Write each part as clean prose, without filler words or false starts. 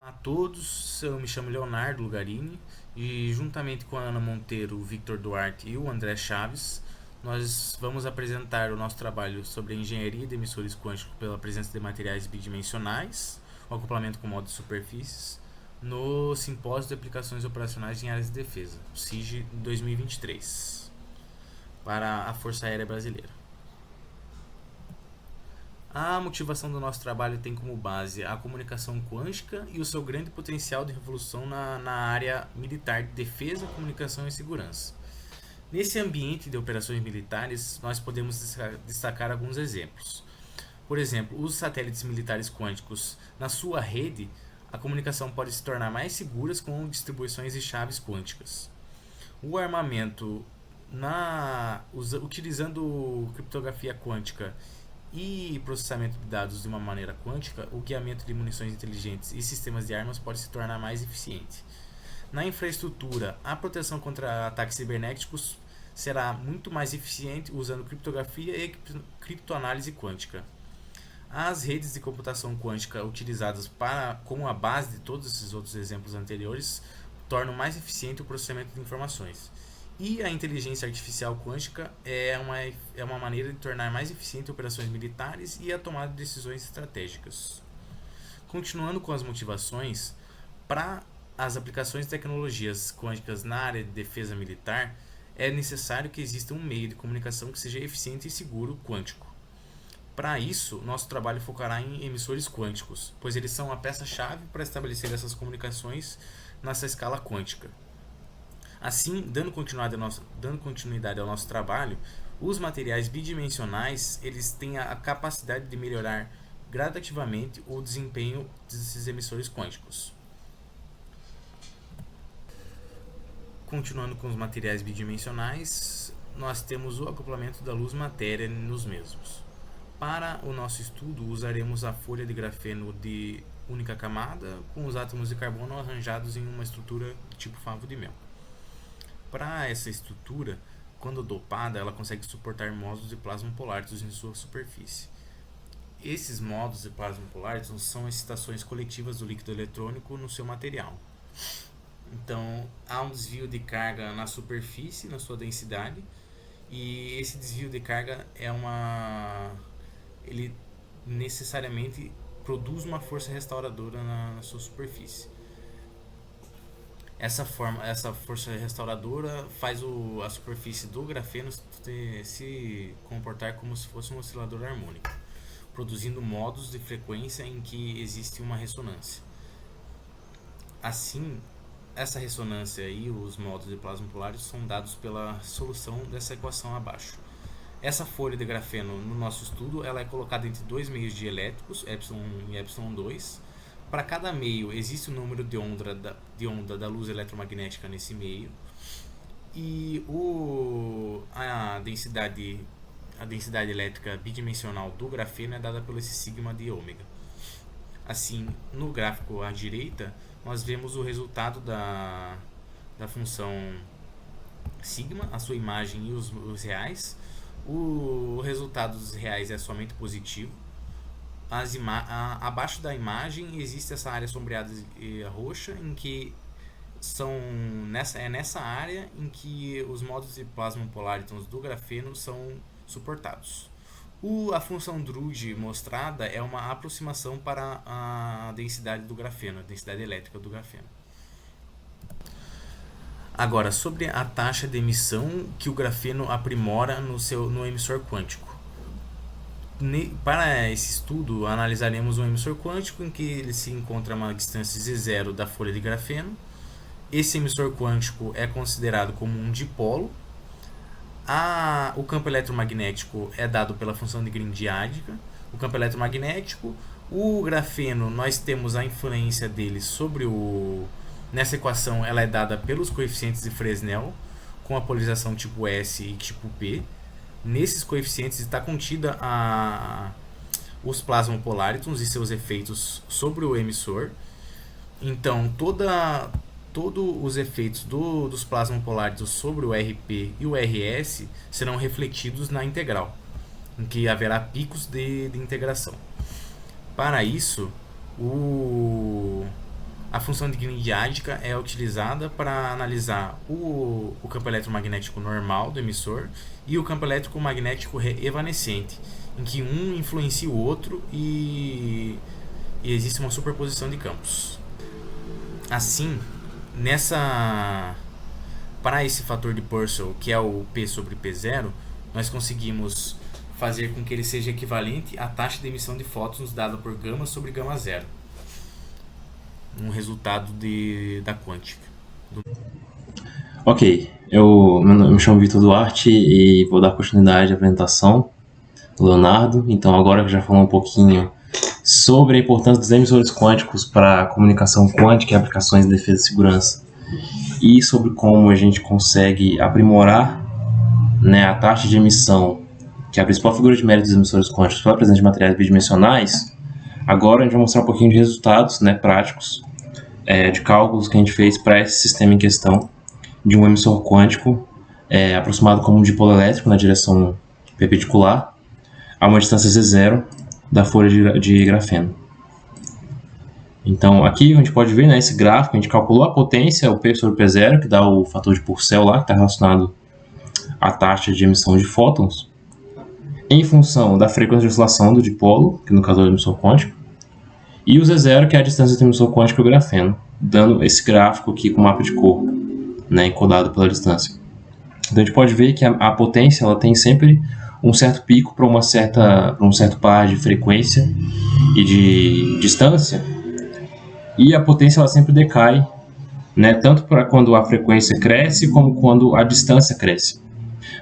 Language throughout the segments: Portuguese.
A todos, eu me chamo Leonardo Lugarini e juntamente com a Ana Monteiro, o Victor Duarte e o André Chaves, nós vamos apresentar o nosso trabalho sobre a engenharia de emissores quânticos pela presença de materiais bidimensionais, o acoplamento com modos de superfícies, no Simpósio de Aplicações Operacionais em Áreas de Defesa, o SIG 2023, para a Força Aérea Brasileira. A motivação do nosso trabalho tem como base a comunicação quântica e o seu grande potencial de revolução na área militar de defesa, comunicação e segurança. Nesse ambiente de operações militares, nós podemos destacar alguns exemplos. Por exemplo, os satélites militares quânticos. Na sua rede, a comunicação pode se tornar mais segura com distribuições de chaves quânticas. O armamento, utilizando criptografia quântica e processamento de dados de uma maneira quântica, o guiamento de munições inteligentes e sistemas de armas pode se tornar mais eficiente. Na infraestrutura, a proteção contra ataques cibernéticos será muito mais eficiente usando criptografia e criptoanálise quântica. As redes de computação quântica utilizadas como a base de todos esses outros exemplos anteriores tornam mais eficiente o processamento de informações. E a inteligência artificial quântica é uma maneira de tornar mais eficiente operações militares e a tomada de decisões estratégicas. Continuando com as motivações, para as aplicações de tecnologias quânticas na área de defesa militar, é necessário que exista um meio de comunicação que seja eficiente e seguro quântico. Para isso, nosso trabalho focará em emissores quânticos, pois eles são a peça-chave para estabelecer essas comunicações nessa escala quântica. Assim, dando continuidade ao nosso trabalho, os materiais bidimensionais eles têm a capacidade de melhorar gradativamente o desempenho desses emissores quânticos. Continuando com os materiais bidimensionais, nós temos o acoplamento da luz-matéria nos mesmos. Para o nosso estudo, usaremos a folha de grafeno de única camada com os átomos de carbono arranjados em uma estrutura tipo favo de mel. Para essa estrutura, quando dopada, ela consegue suportar módulos de plasma poláridos em sua superfície. Esses módulos de plasma poláridos são excitações coletivas do líquido eletrônico no seu material. Então, há um desvio de carga na superfície, na sua densidade, e esse desvio de carga ele necessariamente produz uma força restauradora na sua superfície. Essa força restauradora faz a superfície do grafeno se comportar como se fosse um oscilador harmônico, produzindo modos de frequência em que existe uma ressonância. Assim, essa ressonância e os modos de plasma polares são dados pela solução dessa equação abaixo. Essa folha de grafeno, no nosso estudo, ela é colocada entre dois meios dielétricos, ε1 e ε2. Para cada meio existe o número de onda da luz eletromagnética nesse meio e a densidade elétrica bidimensional do grafeno é dada pelo esse sigma de ômega. Assim, no gráfico à direita, nós vemos o resultado da função sigma, a sua imagem e os reais. O resultado dos reais é somente positivo. Abaixo da imagem existe essa área sombreada roxa, em que nessa área em que os módulos de plasma polariton do grafeno são suportados. A função Drude mostrada é uma aproximação para a densidade do grafeno, a densidade elétrica do grafeno. Agora, sobre a taxa de emissão que o grafeno aprimora no emissor quântico. Para esse estudo, analisaremos um emissor quântico em que ele se encontra a uma distância z0 da folha de grafeno. Esse emissor quântico é considerado como um dipolo. O campo eletromagnético é dado pela função de Green diádica. O campo eletromagnético, o grafeno, nós temos a influência dele sobre nessa equação, ela é dada pelos coeficientes de Fresnel, com a polarização tipo S e tipo P. Nesses coeficientes está contida os plasma polaritons e seus efeitos sobre o emissor. Então, todos os efeitos dos plasma polaritons sobre o RP e o RS serão refletidos na integral, em que haverá picos de integração. Para isso, A função de gniddiádica é utilizada para analisar o campo eletromagnético normal do emissor e o campo eletromagnético evanescente, em que um influencia o outro e existe uma superposição de campos. Assim, para esse fator de Purcell, que é o P sobre P0, nós conseguimos fazer com que ele seja equivalente à taxa de emissão de fótons dada por gama sobre gama zero, um resultado da quântica. Ok, eu me chamo Vitor Duarte e vou dar continuidade à apresentação do Leonardo. Então, agora que já falou um pouquinho sobre a importância dos emissores quânticos para a comunicação quântica e aplicações de defesa e segurança, e sobre como a gente consegue aprimorar, né, a taxa de emissão, que é a principal figura de mérito dos emissores quânticos pela presença de materiais bidimensionais, agora a gente vai mostrar um pouquinho de resultados, né, práticos, de cálculos que a gente fez para esse sistema em questão de um emissor quântico aproximado como um dipolo elétrico na direção perpendicular a uma distância Z0 da folha de grafeno. Então, aqui a gente pode ver, né, esse gráfico, a gente calculou a potência, o P sobre P0, que dá o fator de Purcell lá, que está relacionado à taxa de emissão de fótons, em função da frequência de oscilação do dipolo, que no caso é o emissor quântico, e o Z0, que é a distância entre o emissor quântico e o grafeno, dando esse gráfico aqui com mapa de cor, né, encodado pela distância. Então a gente pode ver que a potência ela tem sempre um certo pico para um certo par de frequência e de distância, e a potência ela sempre decai, né, tanto para quando a frequência cresce como quando a distância cresce.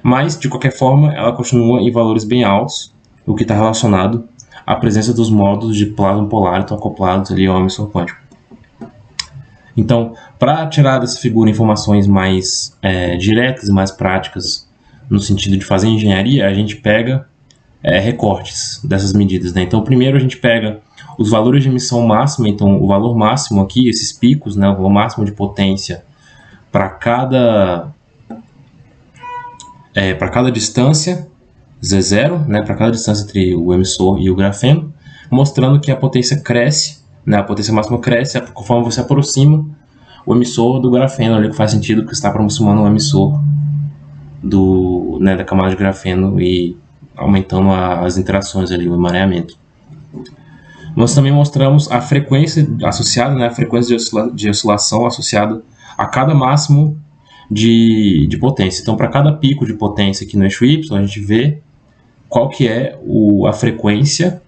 Mas, de qualquer forma, ela continua em valores bem altos, o que está relacionado à presença dos módulos de plasma polar estão acoplados ali ao emissor quântico. Então, para tirar dessa figura informações mais diretas e mais práticas, no sentido de fazer engenharia, a gente pega recortes dessas medidas, né? Então, primeiro a gente pega os valores de emissão máxima, então o valor máximo aqui, esses picos, né, o valor máximo de potência para cada distância Z0, né, para cada distância entre o emissor e o grafeno, mostrando que a potência cresce, né, a potência máxima cresce conforme você aproxima o emissor do grafeno, ali, que faz sentido porque você está aproximando o emissor da camada de grafeno e aumentando as interações ali, o emaranhamento. Nós também mostramos a frequência associada, né, a frequência de oscilação associada a cada máximo de potência. Então, para cada pico de potência aqui no eixo Y, a gente vê qual que é a frequência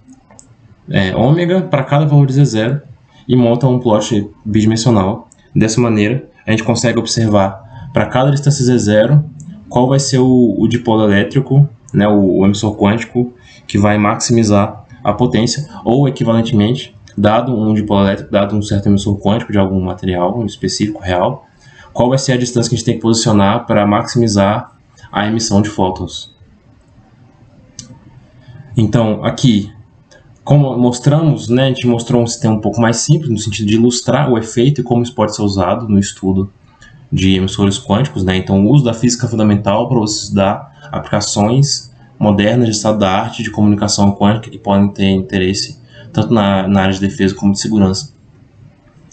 ômega para cada valor de Z0 e monta um plot bidimensional. Dessa maneira, a gente consegue observar para cada distância Z0 qual vai ser o dipolo elétrico, né, o emissor quântico, que vai maximizar a potência, ou equivalentemente, dado um dipolo elétrico, dado um certo emissor quântico de algum material específico, real, qual vai ser a distância que a gente tem que posicionar para maximizar a emissão de fótons. Então, aqui, como mostramos, né, a gente mostrou um sistema um pouco mais simples, no sentido de ilustrar o efeito e como isso pode ser usado no estudo de emissores quânticos, né? Então, o uso da física fundamental para você estudar aplicações modernas de estado da arte de comunicação quântica que podem ter interesse tanto na área de defesa como de segurança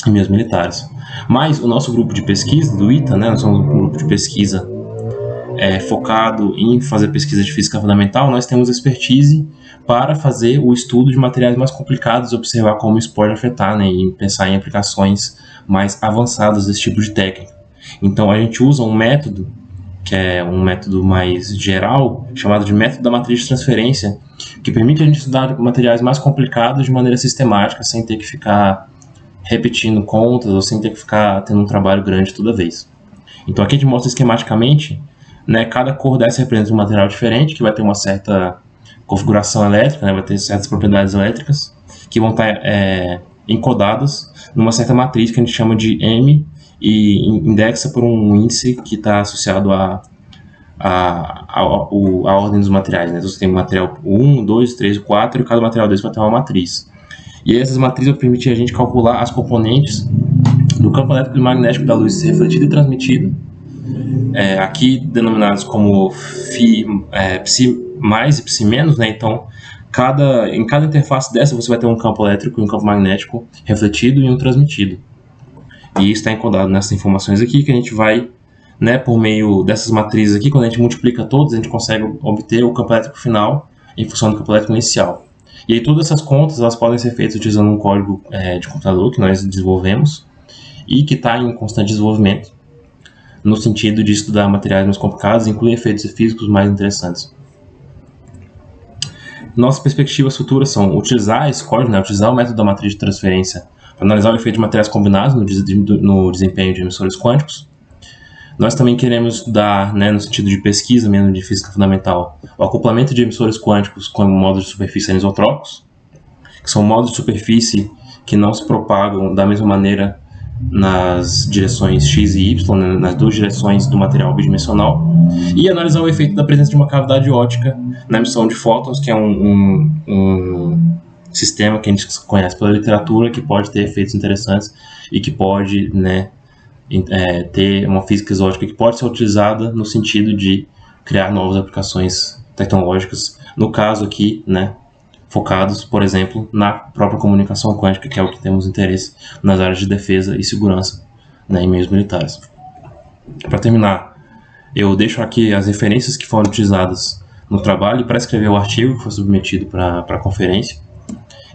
e meios militares. Mas o nosso grupo de pesquisa, do ITA, né, nós somos um grupo de pesquisa focado em fazer pesquisa de física fundamental, nós temos expertise para fazer o estudo de materiais mais complicados e observar como isso pode afetar, né, e pensar em aplicações mais avançadas desse tipo de técnica. Então a gente usa um método, que é um método mais geral, chamado de método da matriz de transferência, que permite a gente estudar materiais mais complicados de maneira sistemática, sem ter que ficar repetindo contas ou sem ter que ficar tendo um trabalho grande toda vez. Então aqui a gente mostra esquematicamente, né, cada cor dessa representa um material diferente, que vai ter uma certa configuração elétrica, né, vai ter certas propriedades elétricas, que vão estar encodadas numa certa matriz que a gente chama de M, e indexa por um índice que está associado à ordem dos materiais, né? Então você tem o material 1, 2, 3, 4 e cada material desse vai ter uma matriz. E aí essas matrizes vão permitir a gente calcular as componentes do campo elétrico e magnético da luz refletido e transmitido, aqui denominados como Psi mais e Psi menos, né? Então em cada interface dessa você vai ter um campo elétrico e um campo magnético refletido e um transmitido. E isso está encodado nessas informações aqui que a gente vai, né, por meio dessas matrizes aqui, quando a gente multiplica todas, a gente consegue obter o campo elétrico final em função do campo elétrico inicial. E aí todas essas contas elas podem ser feitas utilizando um código de computador que nós desenvolvemos e que está em constante desenvolvimento, no sentido de estudar materiais mais complicados e incluir efeitos físicos mais interessantes. Nossas perspectivas futuras são utilizar esse código, né, utilizar o método da matriz de transferência para analisar o efeito de materiais combinados no desempenho de emissores quânticos. Nós também queremos estudar, né, no sentido de pesquisa mesmo de física fundamental, o acoplamento de emissores quânticos com módulos de superfície anisotrópicos, que são módulos de superfície que não se propagam da mesma maneira nas direções x e y, né, nas duas direções do material bidimensional, e analisar o efeito da presença de uma cavidade óptica na emissão de fótons, que é um sistema que a gente conhece pela literatura, que pode ter efeitos interessantes e que pode, né, ter uma física exótica que pode ser utilizada no sentido de criar novas aplicações tecnológicas, no caso aqui, né, focados, por exemplo, na própria comunicação quântica, que é o que temos interesse nas áreas de defesa e segurança, né, em meios militares. Para terminar, eu deixo aqui as referências que foram utilizadas no trabalho para escrever o artigo que foi submetido para a conferência.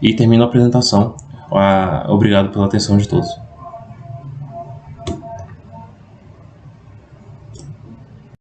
E termino a apresentação. Obrigado pela atenção de todos.